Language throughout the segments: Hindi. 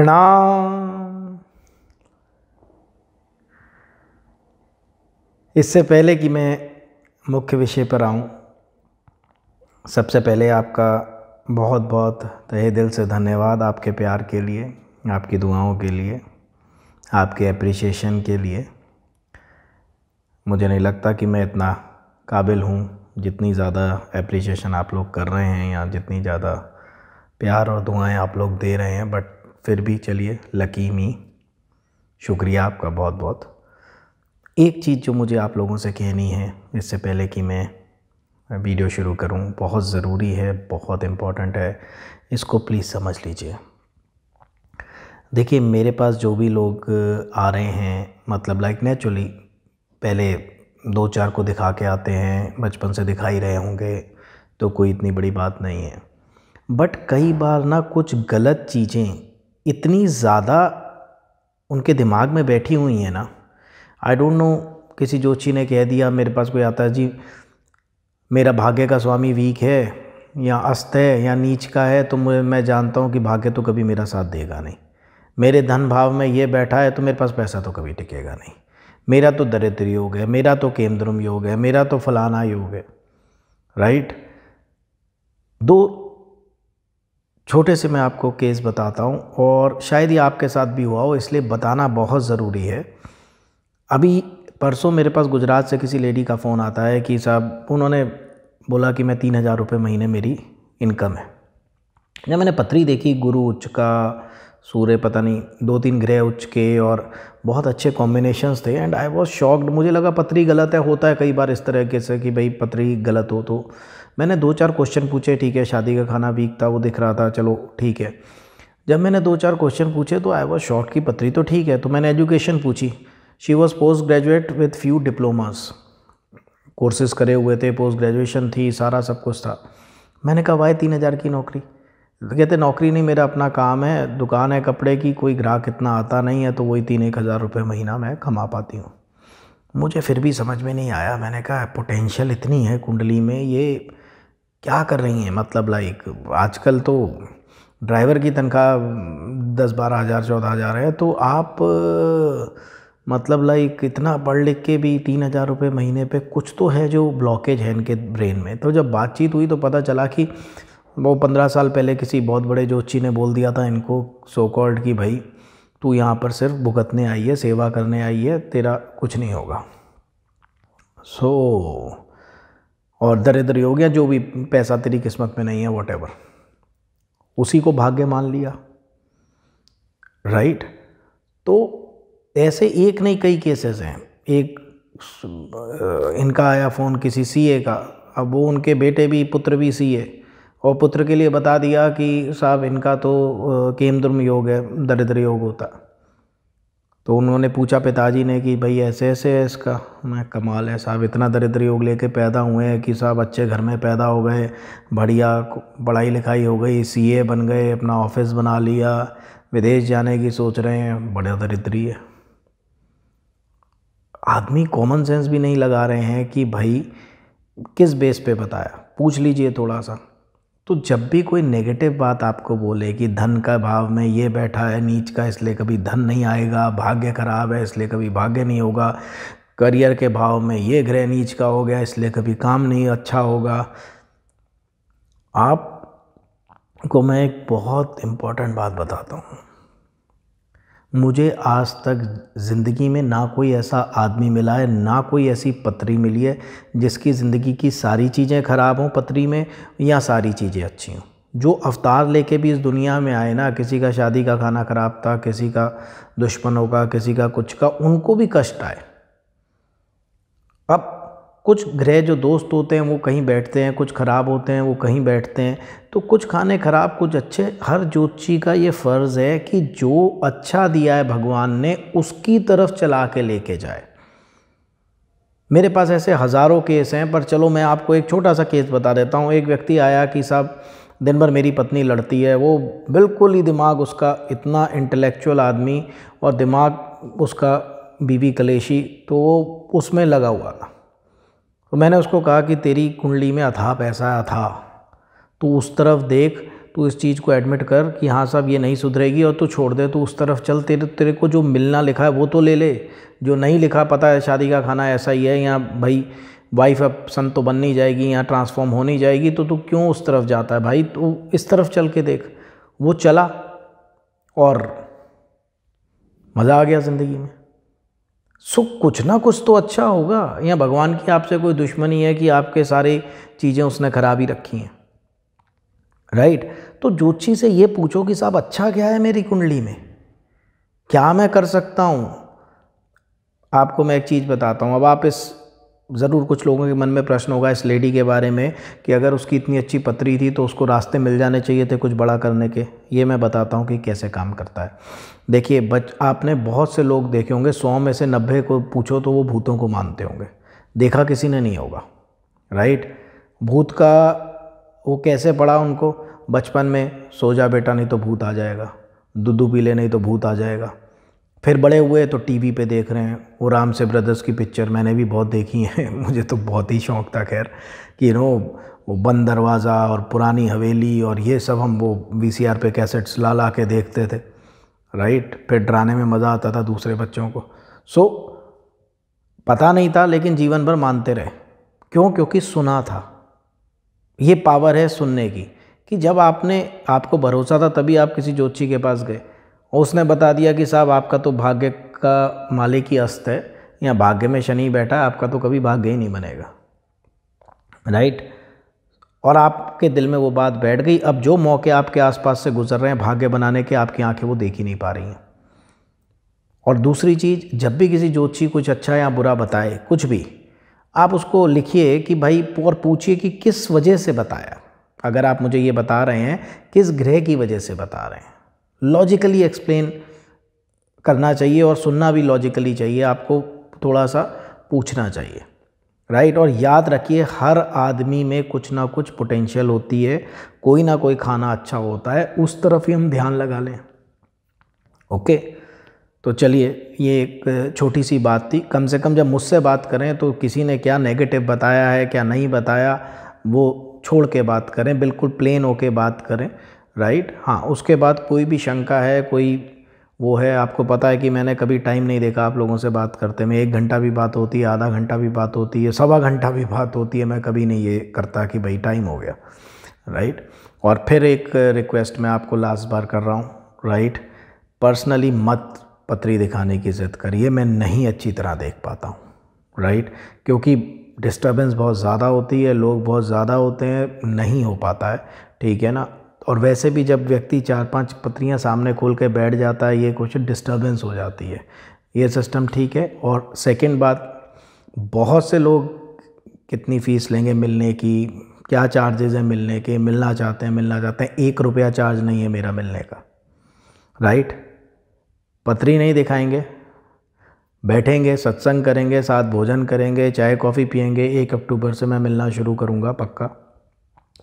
प्रणाम। इससे पहले कि मैं मुख्य विषय पर आऊं, सबसे पहले आपका बहुत बहुत तहे दिल से धन्यवाद आपके प्यार के लिए, आपकी दुआओं के लिए, आपके एप्रिसिएशन के लिए। मुझे नहीं लगता कि मैं इतना काबिल हूँ, जितनी ज़्यादा एप्रिसिएशन आप लोग कर रहे हैं या जितनी ज़्यादा प्यार और दुआएं आप लोग दे रहे हैं। बट फिर भी चलिए, लकी मी, शुक्रिया आपका बहुत बहुत। एक चीज़ जो मुझे आप लोगों से कहनी है इससे पहले कि मैं वीडियो शुरू करूं, बहुत ज़रूरी है, बहुत इम्पोर्टेंट है, इसको प्लीज़ समझ लीजिए। देखिए, मेरे पास जो भी लोग आ रहे हैं, मतलब लाइक नेचुरली पहले 2-4 को दिखा के आते हैं, बचपन से दिखाई रहे होंगे, तो कोई इतनी बड़ी बात नहीं है। बट कई बार ना कुछ गलत चीज़ें इतनी ज़्यादा उनके दिमाग में बैठी हुई हैं ना, आई डोंट नो, किसी जोशी ने कह दिया, मेरे पास कोई आता है जी मेरा भाग्य का स्वामी वीक है या अस्त है या नीच का है, तो मैं जानता हूँ कि भाग्य तो कभी मेरा साथ देगा नहीं। मेरे धन भाव में ये बैठा है तो मेरे पास पैसा तो कभी टिकेगा नहीं। मेरा तो दरिद्र योग है, मेरा तो केंद्रम योग है, मेरा तो फलाना योग है। राइट। दो छोटे से मैं आपको केस बताता हूँ और शायद ये आपके साथ भी हुआ हो, इसलिए बताना बहुत ज़रूरी है। अभी परसों मेरे पास गुजरात से किसी लेडी का फ़ोन आता है कि साहब, उन्होंने बोला कि मैं 3,000 रुपये महीने मेरी इनकम है। जब मैंने पत्री देखी, गुरु उच्च का, सूर्य पता नहीं 2-3 ग्रह उच्च के और बहुत अच्छे कॉम्बिनेशंस थे, एंड आई वॉज शॉक्ड। मुझे लगा पत्री गलत है, होता है कई बार इस तरह से कि भाई पत्री गलत हो। तो मैंने 2-4 क्वेश्चन पूछे, ठीक है, शादी का खाना वीक था वो दिख रहा था, चलो ठीक है। जब मैंने 2-4 क्वेश्चन पूछे तो आई वॉज शॉक्ड की पत्री तो ठीक है। तो मैंने एजुकेशन पूछी। She was post graduate with few diplomas, courses करे हुए थे, पोस्ट ग्रेजुएशन थी, सारा सब कुछ था। मैंने कहा वाई 3,000 की नौकरी? तो कहते नौकरी नहीं, मेरा अपना काम है, दुकान है कपड़े की, कोई ग्राहक इतना आता नहीं है, तो वही 3-1 हज़ार रुपये महीना मैं कमा पाती हूँ। मुझे फिर भी समझ में नहीं आया। मैंने कहा पोटेंशियल इतनी है कुंडली में, ये क्या कर रही हैं? मतलब लाइक आजकल तो ड्राइवर की तनख्वाह 10-12 हज़ार 14 हज़ार है, तो आप मतलब लाइक इतना पढ़ लिख के भी 3,000 रुपये महीने पे, कुछ तो है जो ब्लॉकेज है इनके ब्रेन में। तो जब बातचीत हुई तो पता चला कि वो 15 साल पहले किसी बहुत बड़े जोशी ने बोल दिया था इनको, सो कॉल्ड, कि भाई तू यहाँ पर सिर्फ भुगतने आई है, सेवा करने आई है, तेरा कुछ नहीं होगा। और दरिद्र योग या जो भी, पैसा तेरी किस्मत में नहीं है, वॉटेवर, उसी को भाग्य मान लिया। राइट। तो ऐसे एक नहीं कई केसेस हैं। एक इनका आया फ़ोन किसी सीए का, अब वो उनके बेटे भी, पुत्र भी सीए, और पुत्र के लिए बता दिया कि साहब इनका तो केंद्रम योग है, दरिद्र योग होता। तो उन्होंने पूछा पिताजी ने कि भाई ऐसे ऐसे है इसका। मैं कमाल है साहब, इतना दरिद्र योग लेके पैदा हुए हैं कि साहब अच्छे घर में पैदा हो गए, बढ़िया पढ़ाई लिखाई हो गई, सीए बन गए, अपना ऑफिस बना लिया, विदेश जाने की सोच रहे हैं, बड़ा दरिद्री है। आदमी कॉमन सेंस भी नहीं लगा रहे हैं कि भाई किस बेस पे बताया, पूछ लीजिए थोड़ा सा। तो जब भी कोई नेगेटिव बात आपको बोले कि धन का भाव में ये बैठा है नीच का, इसलिए कभी धन नहीं आएगा, भाग्य खराब है इसलिए कभी भाग्य नहीं होगा, करियर के भाव में ये ग्रह नीच का हो गया इसलिए कभी काम नहीं अच्छा होगा, आपको मैं एक बहुत इम्पोर्टेंट बात बताता हूँ। मुझे आज तक ज़िंदगी में ना कोई ऐसा आदमी मिला है, ना कोई ऐसी पत्री मिली है जिसकी ज़िंदगी की सारी चीज़ें ख़राब हों पत्री में या सारी चीज़ें अच्छी हों। जो अवतार लेके भी इस दुनिया में आए ना, किसी का शादी का खाना ख़राब था, किसी का दुश्मनों का, किसी का कुछ का, उनको भी कष्ट आए। अब कुछ ग्रह जो दोस्त होते हैं वो कहीं बैठते हैं, कुछ ख़राब होते हैं वो कहीं बैठते हैं, तो कुछ खाने ख़राब कुछ अच्छे। हर ज्योतिषी का ये फ़र्ज़ है कि जो अच्छा दिया है भगवान ने उसकी तरफ चला के लेके जाए। मेरे पास ऐसे हज़ारों केस हैं, पर चलो मैं आपको एक छोटा सा केस बता देता हूँ। एक व्यक्ति आया कि साहब दिन भर मेरी पत्नी लड़ती है, वो बिल्कुल ही दिमाग उसका, इतना इंटेलेक्चुअल आदमी और दिमाग उसका बीवी कलेशी, तो वो उसमें लगा हुआ था। तो मैंने उसको कहा कि तेरी कुंडली में अथाह पैसा है, अथाह, तू उस तरफ देख, तू इस चीज़ को एडमिट कर कि हाँ साहब ये नहीं सुधरेगी और तू छोड़ दे, तू उस तरफ चल, तेरे को जो मिलना लिखा है वो तो ले ले, जो नहीं लिखा पता है शादी का खाना ऐसा ही है, या भाई वाइफ अब सन तो बन नहीं जाएगी या ट्रांसफॉर्म हो नहीं जाएगी, तो तू क्यों उस तरफ जाता है भाई, तू इस तरफ चल के देख। वो चला और मज़ा आ गया ज़िंदगी में। सो कुछ ना कुछ तो अच्छा होगा, या भगवान की आपसे कोई दुश्मनी है कि आपके सारी चीज़ें उसने खराब ही रखी हैं, राइट। तो ज्योतिषी से ये पूछो कि साहब अच्छा क्या है मेरी कुंडली में, क्या मैं कर सकता हूँ। आपको मैं एक चीज़ बताता हूँ, अब आप इस ज़रूर कुछ लोगों के मन में प्रश्न होगा इस लेडी के बारे में कि अगर उसकी इतनी अच्छी पत्री थी तो उसको रास्ते मिल जाने चाहिए थे कुछ बड़ा करने के। ये मैं बताता हूँ कि कैसे काम करता है। देखिए आपने बहुत से लोग देखे होंगे, 100 में से 90 को पूछो तो वो भूतों को मानते होंगे, देखा किसी ने नहीं होगा, राइट। भूत का वो कैसे पड़ा उनको बचपन में, सो जा बेटा नहीं तो भूत आ जाएगा, दूध पी ले नहीं तो भूत आ जाएगा। फिर बड़े हुए तो टीवी पे देख रहे हैं वो राम से ब्रदर्स की पिक्चर, मैंने भी बहुत देखी है मुझे तो बहुत ही शौक़ था खैर कि वो बंद दरवाज़ा और पुरानी हवेली और ये सब हम वो VCR पे कैसेट्स ला के देखते थे, राइट। फिर डराने में मज़ा आता था दूसरे बच्चों को। सो पता नहीं था लेकिन जीवन भर मानते रहे। क्यों? क्योंकि सुना था। ये पावर है सुनने की, कि जब आपको भरोसा था तभी आप किसी ज्योतिषी के पास गए और उसने बता दिया कि साहब आपका तो भाग्य का मालिक ही अस्त है, या भाग्य में शनि बैठा है, आपका तो कभी भाग्य ही नहीं बनेगा, राइट। और आपके दिल में वो बात बैठ गई। अब जो मौके आपके आसपास से गुजर रहे हैं भाग्य बनाने के, आपकी आंखें वो देख ही नहीं पा रही हैं। और दूसरी चीज़, जब भी किसी ज्योतिषी कुछ अच्छा या बुरा बताए कुछ भी, आप उसको लिखिए कि भाई, और पूछिए कि किस वजह से बताया। अगर आप मुझे ये बता रहे हैं किस ग्रह की वजह से बता रहे हैं, लॉजिकली एक्सप्लेन करना चाहिए और सुनना भी लॉजिकली चाहिए, आपको थोड़ा सा पूछना चाहिए, राइट। और याद रखिए हर आदमी में कुछ ना कुछ पोटेंशियल होती है, कोई ना कोई खाना अच्छा होता है, उस तरफ ही हम ध्यान लगा लें। ओके, तो चलिए ये एक छोटी सी बात थी। कम से कम जब मुझसे बात करें तो किसी ने क्या नेगेटिव बताया है क्या नहीं बताया वो छोड़ के बात करें, बिल्कुल प्लेन होके बात करें, राइट। हाँ, उसके बाद कोई भी शंका है, कोई वो है, आपको पता है कि मैंने कभी टाइम नहीं देखा आप लोगों से बात करते में, 1 घंटा भी बात होती है, आधा घंटा भी बात होती है, 1.25 घंटा भी बात होती है, मैं कभी नहीं ये करता कि भाई टाइम हो गया, राइट। और फिर एक रिक्वेस्ट मैं आपको लास्ट बार कर रहा हूँ, राइट। पर्सनली मत पत्री दिखाने की ज़िद करिए, मैं नहीं अच्छी तरह देख पाता हूँ, राइट, क्योंकि डिस्टर्बेंस बहुत ज़्यादा होती है, लोग बहुत ज़्यादा होते हैं, नहीं हो पाता है, ठीक है ना। और वैसे भी जब व्यक्ति 4-5 पत्रियाँ सामने खोल के बैठ जाता है, ये कुछ डिस्टर्बेंस हो जाती है, ये सिस्टम ठीक है। और सेकंड बात, बहुत से लोग कितनी फ़ीस लेंगे मिलने की, क्या चार्जेस हैं मिलने के, मिलना चाहते हैं, 1 रुपया चार्ज नहीं है मेरा मिलने का, राइट। पत्री नहीं दिखाएंगे, बैठेंगे, सत्संग करेंगे, साथ भोजन करेंगे, चाय कॉफ़ी पियेंगे। 1 अक्टूबर से मैं मिलना शुरू करूँगा पक्का,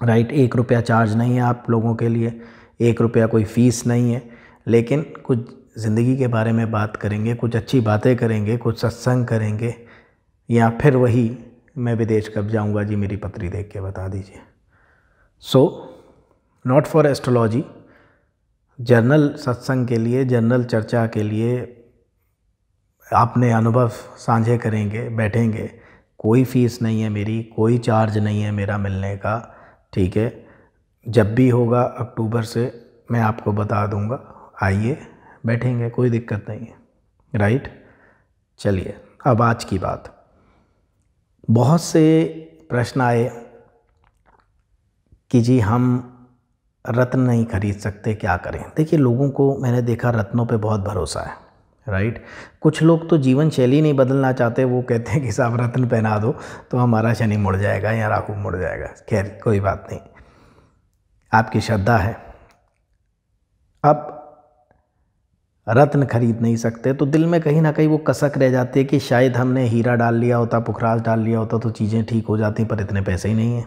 राइट। 1 रुपया चार्ज नहीं है आप लोगों के लिए, 1 रुपया कोई फ़ीस नहीं है, लेकिन कुछ ज़िंदगी के बारे में बात करेंगे, कुछ अच्छी बातें करेंगे, कुछ सत्संग करेंगे, या फिर वही मैं विदेश कब जाऊँगा जी मेरी पत्री देख के बता दीजिए। So not for astrology, journal सत्संग के लिए, जर्नल चर्चा के लिए अपने अनुभव साझे करेंगे, बैठेंगे, कोई फ़ीस नहीं है मेरी, कोई चार्ज नहीं है मेरा मिलने का, ठीक है। जब भी होगा अक्टूबर से मैं आपको बता दूंगा, आइए बैठेंगे, कोई दिक्कत नहीं है, राइट। चलिए अब आज की बात। बहुत से प्रश्न आए कि जी हम रत्न नहीं खरीद सकते, क्या करें। देखिए लोगों को मैंने देखा रत्नों पे बहुत भरोसा है, राइट। कुछ लोग तो जीवन शैली नहीं बदलना चाहते, वो कहते हैं कि साहब रत्न पहना दो तो हमारा शनि मुड़ जाएगा या राहु मुड़ जाएगा। खैर कोई बात नहीं, आपकी श्रद्धा है। अब रत्न खरीद नहीं सकते तो दिल में कहीं ना कहीं वो कसक रह जाती है कि शायद हमने हीरा डाल लिया होता, पुखराज डाल लिया होता तो चीज़ें ठीक हो जाती, पर इतने पैसे ही नहीं हैं।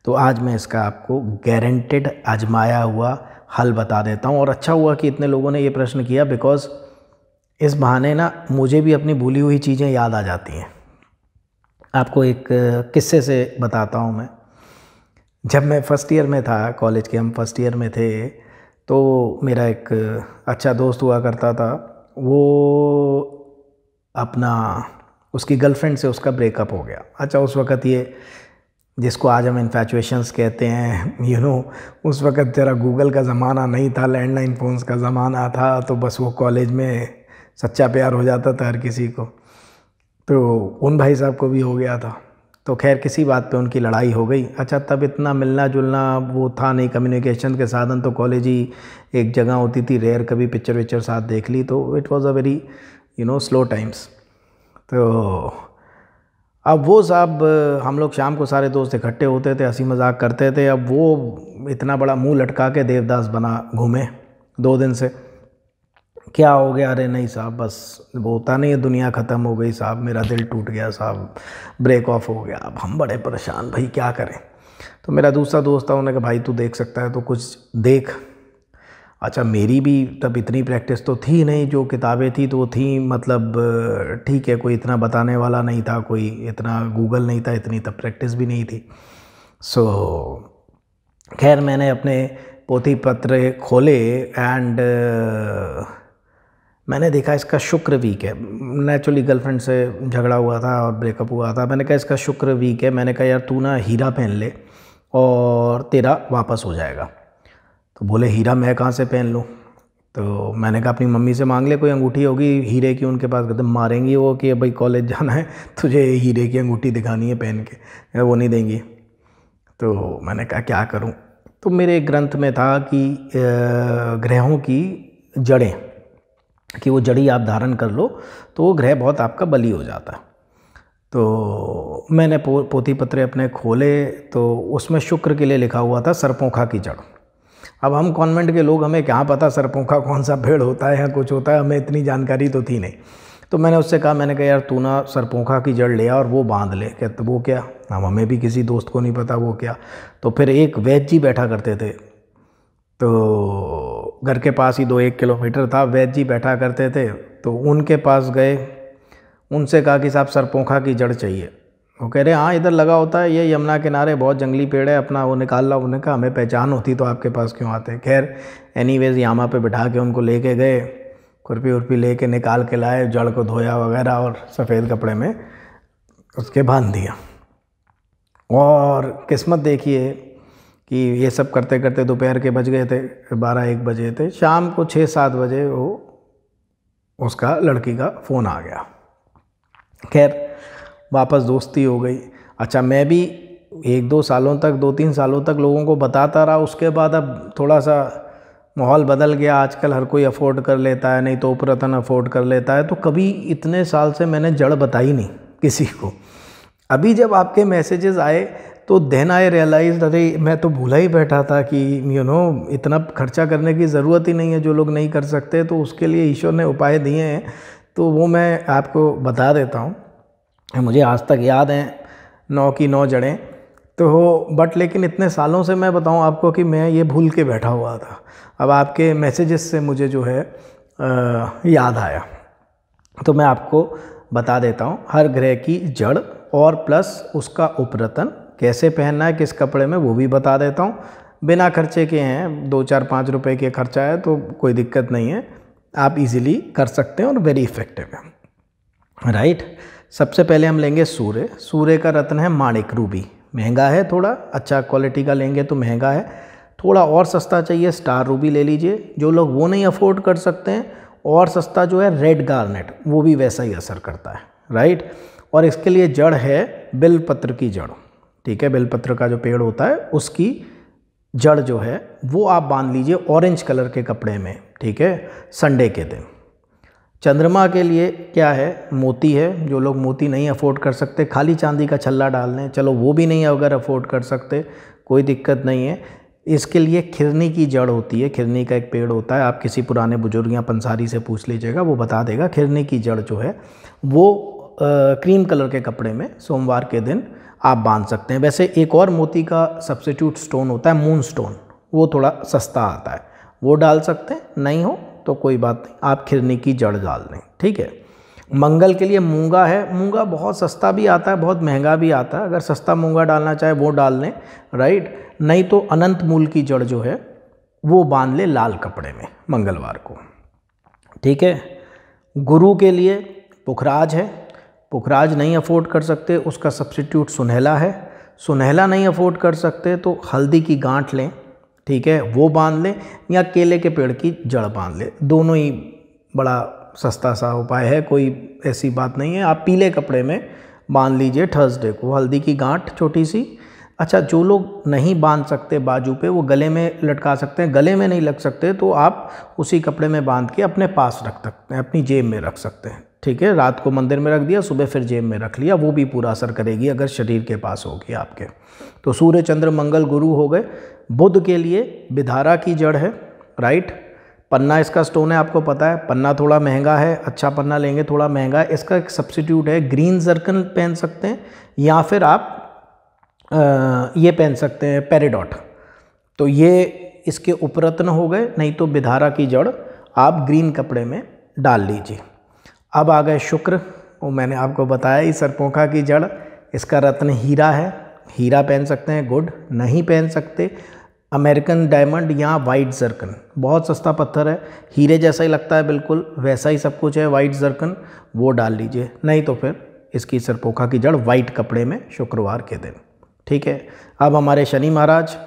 तो आज मैं इसका आपको गारंटेड आजमाया हुआ हल बता देता हूँ। और अच्छा हुआ कि इतने लोगों ने ये प्रश्न किया, बिकॉज़ इस बहाने ना मुझे भी अपनी भूली हुई चीज़ें याद आ जाती हैं। आपको एक किस्से से बताता हूँ मैं। जब मैं फ़र्स्ट ईयर में था, कॉलेज के हम फर्स्ट ईयर में थे, तो मेरा एक अच्छा दोस्त हुआ करता था। वो अपना उसकी गर्लफ्रेंड से उसका ब्रेकअप हो गया। अच्छा, उस वक़्त ये जिसको आज हम इन्फैचुएशंस कहते हैं, उस वक़्त ज़रा गूगल का ज़माना नहीं था, लैंडलाइन फ़ोन्स का ज़माना था, तो बस वो कॉलेज में सच्चा प्यार हो जाता था हर किसी को। तो उन भाई साहब को भी हो गया था। तो खैर किसी बात पे उनकी लड़ाई हो गई। अच्छा, तब इतना मिलना जुलना वो था नहीं, कम्युनिकेशन के साधन तो कॉलेज ही एक जगह होती थी, रेयर कभी पिक्चर विक्चर साथ देख ली, तो it was a very slow times. तो अब वो साहब, हम लोग शाम को सारे दोस्त इकट्ठे होते थे, हंसी मजाक करते थे। अब वो इतना बड़ा मुंह लटका के देवदास बना घूमे 2 दिन से। क्या हो गया? अरे नहीं साहब, बस वो होता नहीं है, दुनिया ख़त्म हो गई साहब, मेरा दिल टूट गया साहब, ब्रेक ऑफ हो गया। अब हम बड़े परेशान, भाई क्या करें। तो मेरा दूसरा दोस्त था, उन्होंने कहा भाई तू देख सकता है तो कुछ देख। अच्छा, मेरी भी तब इतनी प्रैक्टिस तो थी नहीं, जो किताबें थी तो वो थी, मतलब ठीक है, कोई इतना बताने वाला नहीं था, कोई इतना गूगल नहीं था, इतनी तब प्रैक्टिस भी नहीं थी। सो खैर मैंने अपने पोथी पत्र खोले एंड मैंने देखा इसका शुक्र वीक है। नेचुरली गर्लफ्रेंड से झगड़ा हुआ था और ब्रेकअप हुआ था। मैंने कहा इसका शुक्र वीक है। मैंने कहा यार तू ना हीरा पहन ले और तेरा वापस हो जाएगा। तो बोले हीरा मैं कहाँ से पहन लूँ? तो मैंने कहा अपनी मम्मी से मांग ले, कोई अंगूठी होगी हीरे की उनके पास। कहते मारेंगी वो कि भाई कॉलेज जाना है, तुझे हीरे की अंगूठी दिखानी है पहन के, वो नहीं देंगी। तो मैंने कहा क्या करूं? तो मेरे ग्रंथ में था कि ग्रहों की जड़ें, कि वो जड़ी आप धारण कर लो तो वो ग्रह बहुत आपका बली हो जाता है। तो मैंने पोथी पत्र अपने खोले तो उसमें शुक्र के लिए लिखा हुआ था सरपोंखा की जड़। अब हम कॉन्वेंट के लोग, हमें क्या पता सरपोंखा कौन सा पेड़ होता है या कुछ होता है, हमें इतनी जानकारी तो थी नहीं। तो मैंने उससे कहा, मैंने कहा यार तू ना सरपोंखा की जड़ ले आ और वो बांध ले। कहते वो क्या? अब हमें भी किसी दोस्त को नहीं पता वो क्या। तो फिर एक वैद्य जी बैठा करते थे, तो घर के पास ही 2-1 किलोमीटर था, वैद्य जी बैठा करते थे। तो उनके पास गए, उनसे कहा कि साहब सरपोंखा की जड़ चाहिए। वो कह रहे हाँ इधर लगा होता है, ये यमुना किनारे बहुत जंगली पेड़ है, अपना वो निकाल ला। उन्होंने कहा हमें पहचान होती तो आपके पास क्यों आते। खैर एनीवेज यामा पे बिठा के उनको लेके गए, खुरपी उर्पी लेके निकाल के लाए, जड़ को धोया वगैरह और सफ़ेद कपड़े में उसके बांध दिया। और किस्मत देखिए कि ये सब करते करते दोपहर के बज गए थे, 12-1 बजे थे। शाम को 6-7 बजे वो उसका लड़की का फ़ोन आ गया। खैर वापस दोस्ती हो गई। अच्छा, मैं भी 1-2 सालों तक, 2-3 सालों तक लोगों को बताता रहा। उसके बाद अब थोड़ा सा माहौल बदल गया। आजकल हर कोई अफोर्ड कर लेता है, नहीं तो उपरतन अफोर्ड कर लेता है। तो कभी इतने साल से मैंने जड़ बताई नहीं किसी को। अभी जब आपके मैसेजेस आए तो देन आई रियलाइज, अरे मैं तो भूला ही बैठा था कि इतना खर्चा करने की ज़रूरत ही नहीं है जो लोग नहीं कर सकते। तो उसके लिए ईश्वर ने उपाय दिए हैं, तो वो मैं आपको बता देता हूँ। मुझे आज तक याद हैं 9 की 9 जड़ें तो, बट लेकिन इतने सालों से मैं बताऊं आपको कि मैं ये भूल के बैठा हुआ था। अब आपके मैसेजेस से मुझे जो है याद आया, तो मैं आपको बता देता हूं हर ग्रह की जड़ और प्लस उसका उपरतन कैसे पहनना है, किस कपड़े में, वो भी बता देता हूं। बिना खर्चे के हैं, 2-4-5 रुपए के खर्चा है तो कोई दिक्कत नहीं है, आप इजीली कर सकते हैं और वेरी इफ़ेक्टिव है, राइट। सबसे पहले हम लेंगे सूर्य। सूर्य का रत्न है माणिक, रूबी। महंगा है थोड़ा, अच्छा क्वालिटी का लेंगे तो महंगा है। थोड़ा और सस्ता चाहिए, स्टार रूबी ले लीजिए। जो लोग वो नहीं अफोर्ड कर सकते हैं, और सस्ता जो है रेड गार्नेट, वो भी वैसा ही असर करता है, राइट। और इसके लिए जड़ है बेलपत्र की जड़, ठीक है। बेलपत्र का जो पेड़ होता है उसकी जड़ जो है वो आप बांध लीजिए ऑरेंज कलर के कपड़े में, ठीक है, संडे के दिन। चंद्रमा के लिए क्या है? मोती है। जो लोग मोती नहीं अफोर्ड कर सकते, खाली चांदी का छल्ला डाल लें, चलो वो भी नहीं अगर अफोर्ड कर सकते कोई दिक्कत नहीं है। इसके लिए खिरनी की जड़ होती है, खिरनी का एक पेड़ होता है, आप किसी पुराने बुजुर्ग या पंसारी से पूछ लीजिएगा, वो बता देगा। खिरनी की जड़ जो है वो क्रीम कलर के कपड़े में सोमवार के दिन आप बांध सकते हैं। वैसे एक और मोती का सब्स्टिट्यूट स्टोन होता है मून स्टोन, वो थोड़ा सस्ता आता है, वो डाल सकते हैं। नहीं हो तो कोई बात नहीं, आप खिरनी की जड़ डाल दें, ठीक है। मंगल के लिए मूंगा है। मूंगा बहुत सस्ता भी आता है, बहुत महंगा भी आता है। अगर सस्ता मूंगा डालना चाहे वो डाल लें, राइट। नहीं तो अनंत मूल की जड़ जो है वो बांध ले लाल कपड़े में मंगलवार को, ठीक है। गुरु के लिए पुखराज है। पुखराज नहीं अफोर्ड कर सकते, उसका सब्स्टिट्यूट सुनहला है। सुनहला नहीं अफोर्ड कर सकते तो हल्दी की गांठ लें, ठीक है, वो बांध लें, या केले के पेड़ की जड़ बांध लें। दोनों ही बड़ा सस्ता सा उपाय है, कोई ऐसी बात नहीं है। आप पीले कपड़े में बांध लीजिए थर्सडे को, हल्दी की गांठ छोटी सी। अच्छा, जो लोग नहीं बांध सकते बाजू पे, वो गले में लटका सकते हैं। गले में नहीं लग सकते तो आप उसी कपड़े में बांध के अपने पास रख सकते हैं, अपनी जेब में रख सकते हैं, ठीक है। रात को मंदिर में रख दिया, सुबह फिर जेब में रख लिया, वो भी पूरा असर करेगी अगर शरीर के पास होगी आपके। तो सूर्य चंद्र मंगल गुरु हो गए। बुध के लिए विधारा की जड़ है, राइट। पन्ना इसका स्टोन है, आपको पता है। पन्ना थोड़ा महंगा है, अच्छा पन्ना लेंगे थोड़ा महंगा है। इसका एक सब्स्टिट्यूट है, ग्रीन जर्कन पहन सकते हैं, या फिर आप ये पहन सकते हैं पेरिडॉट। तो ये इसके उपरत्न हो गए। नहीं तो विधारा की जड़ आप ग्रीन कपड़े में डाल लीजिए। अब आ गए शुक्र, वो मैंने आपको बताया ही, सरपोखा की जड़। इसका रत्न हीरा है, हीरा पहन सकते हैं, गुड। नहीं पहन सकते अमेरिकन डायमंड या वाइट जर्कन, बहुत सस्ता पत्थर है, हीरे जैसा ही लगता है बिल्कुल, वैसा ही सब कुछ है वाइट जर्कन, वो डाल लीजिए। नहीं तो फिर इसकी सरपोखा की जड़ वाइट कपड़े में शुक्रवार के दिन, ठीक है। अब हमारे शनि महाराज,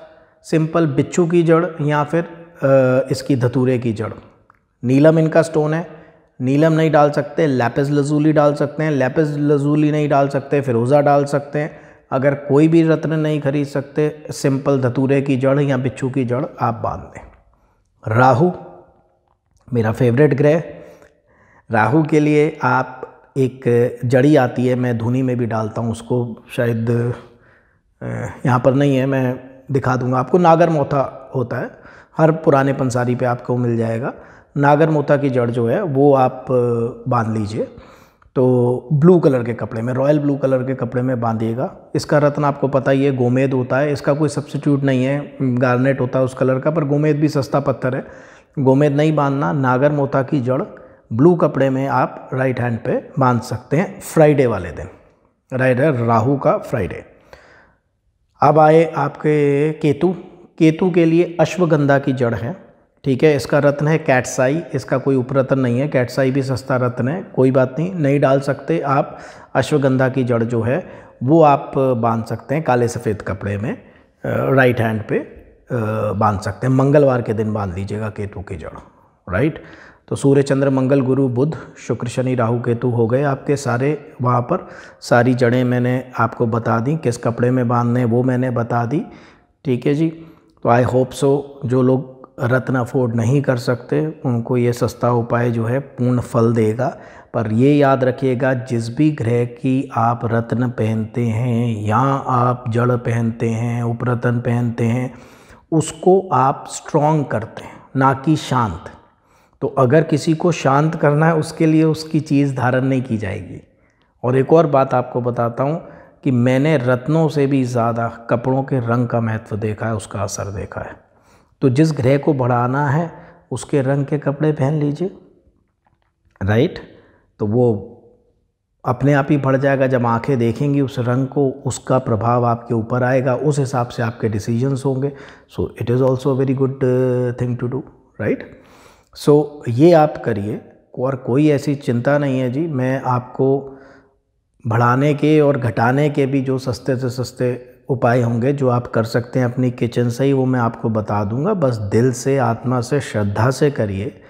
सिंपल बिच्छू की जड़ या फिर इसकी धतूरे की जड़। नीलम इनका स्टोन है, नीलम नहीं डाल सकते, लैपिस लजूली डाल सकते हैं। लैपिस लजूली नहीं डाल सकते, फिरोज़ा डाल सकते हैं। अगर कोई भी रत्न नहीं खरीद सकते, सिंपल धतूरे की जड़ या बिच्छू की जड़ आप बांध दें। राहु मेरा फेवरेट ग्रह। राहु के लिए आप एक जड़ी आती है, मैं धुनी में भी डालता हूँ उसको, शायद यहाँ पर नहीं है, मैं दिखा दूंगा आपको। नागर मोथा होता है, हर पुराने पंसारी पे आपको मिल जाएगा। नागर मोथा की जड़ जो है वो आप बांध लीजिए। तो ब्लू कलर के कपड़े में, रॉयल ब्लू कलर के कपड़े में बांधिएगा। इसका रत्न आपको पता ही है, गोमेद होता है। इसका कोई सब्स्टिट्यूट नहीं है, गार्नेट होता है उस कलर का, पर गोमेद भी सस्ता पत्थर है, गोमेद नहीं बांधना। नागर मोथा की जड़ ब्लू कपड़े में आप राइट हैंड पे बांध सकते हैं फ्राइडे वाले दिन, राइट है, राहु का फ्राइडे। अब आए आपके केतु। केतु के लिए अश्वगंधा की जड़ है, ठीक है। इसका रत्न है कैटसाई, इसका कोई उपरत्न नहीं है। कैटसाई भी सस्ता रत्न है, कोई बात नहीं, नहीं डाल सकते आप। अश्वगंधा की जड़ जो है वो आप बांध सकते हैं काले सफ़ेद कपड़े में, राइट हैंड पे बांध सकते हैं। मंगलवार के दिन बांध लीजिएगा केतु की जड़, राइट। तो सूर्य चंद्र मंगल गुरु बुध शुक्र शनि राहु केतु हो गए आपके सारे। वहाँ पर सारी जड़ें मैंने आपको बता दी, किस कपड़े में बांधने वो मैंने बता दी, ठीक है जी। तो आई होप सो जो लोग रत्न अफोर्ड नहीं कर सकते उनको ये सस्ता उपाय जो है पूर्ण फल देगा। पर ये याद रखिएगा, जिस भी ग्रह की आप रत्न पहनते हैं या आप जड़ पहनते हैं, उपरत्न पहनते हैं, उसको आप स्ट्रॉन्ग करते हैं, ना कि शांत। तो अगर किसी को शांत करना है, उसके लिए उसकी चीज़ धारण नहीं की जाएगी। और एक और बात आपको बताता हूँ कि मैंने रत्नों से भी ज़्यादा कपड़ों के रंग का महत्व देखा है, उसका असर देखा है। तो जिस ग्रह को बढ़ाना है उसके रंग के कपड़े पहन लीजिए, राइट। तो वो अपने आप ही बढ़ जाएगा। जब आंखें देखेंगी उस रंग को, उसका प्रभाव आपके ऊपर आएगा, उस हिसाब से आपके डिसीजंस होंगे। So it is also very good thing to do, right. So ये आप करिए, और कोई ऐसी चिंता नहीं है जी। मैं आपको बढ़ाने के और घटाने के भी जो सस्ते से सस्ते उपाय होंगे जो आप कर सकते हैं अपनी किचन से ही, वो मैं आपको बता दूंगा। बस दिल से, आत्मा से, श्रद्धा से करिए।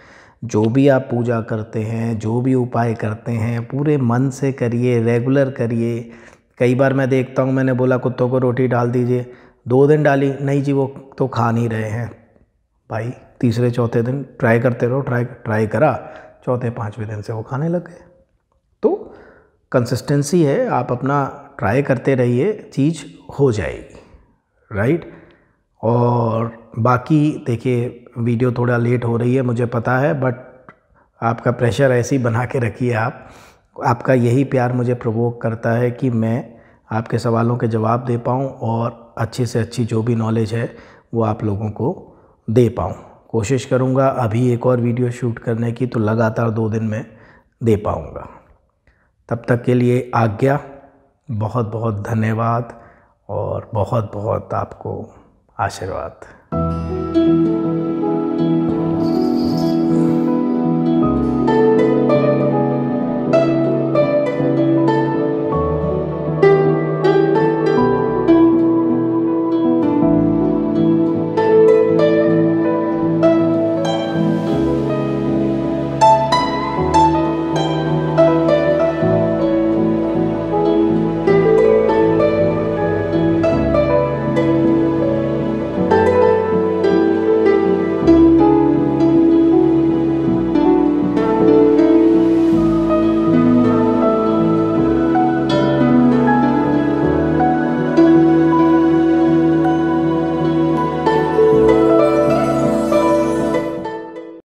जो भी आप पूजा करते हैं, जो भी उपाय करते हैं, पूरे मन से करिए, रेगुलर करिए। कई बार मैं देखता हूँ, मैंने बोला कुत्तों को रोटी डाल दीजिए, 2 दिन डाली, नहीं जी वो तो खा नहीं रहे हैं भाई। तीसरे चौथे दिन ट्राई करते रहो, ट्राई करा, चौथे 5वें दिन से वो खाने लग गए। तो कंसिस्टेंसी है, आप अपना ट्राई करते रहिए, चीज़ हो जाएगी, राइट। और बाकी देखिए, वीडियो थोड़ा लेट हो रही है मुझे पता है, बट आपका प्रेशर ऐसे ही बना के रखिए। आपका यही प्यार मुझे प्रोवोक करता है कि मैं आपके सवालों के जवाब दे पाऊँ और अच्छी से अच्छी जो भी नॉलेज है वो आप लोगों को दे पाऊँ। कोशिश करूँगा अभी एक और वीडियो शूट करने की, तो लगातार 2 दिन में दे पाऊँगा। तब तक के लिए आज्ञा। बहुत बहुत धन्यवाद और बहुत बहुत आपको आशीर्वाद।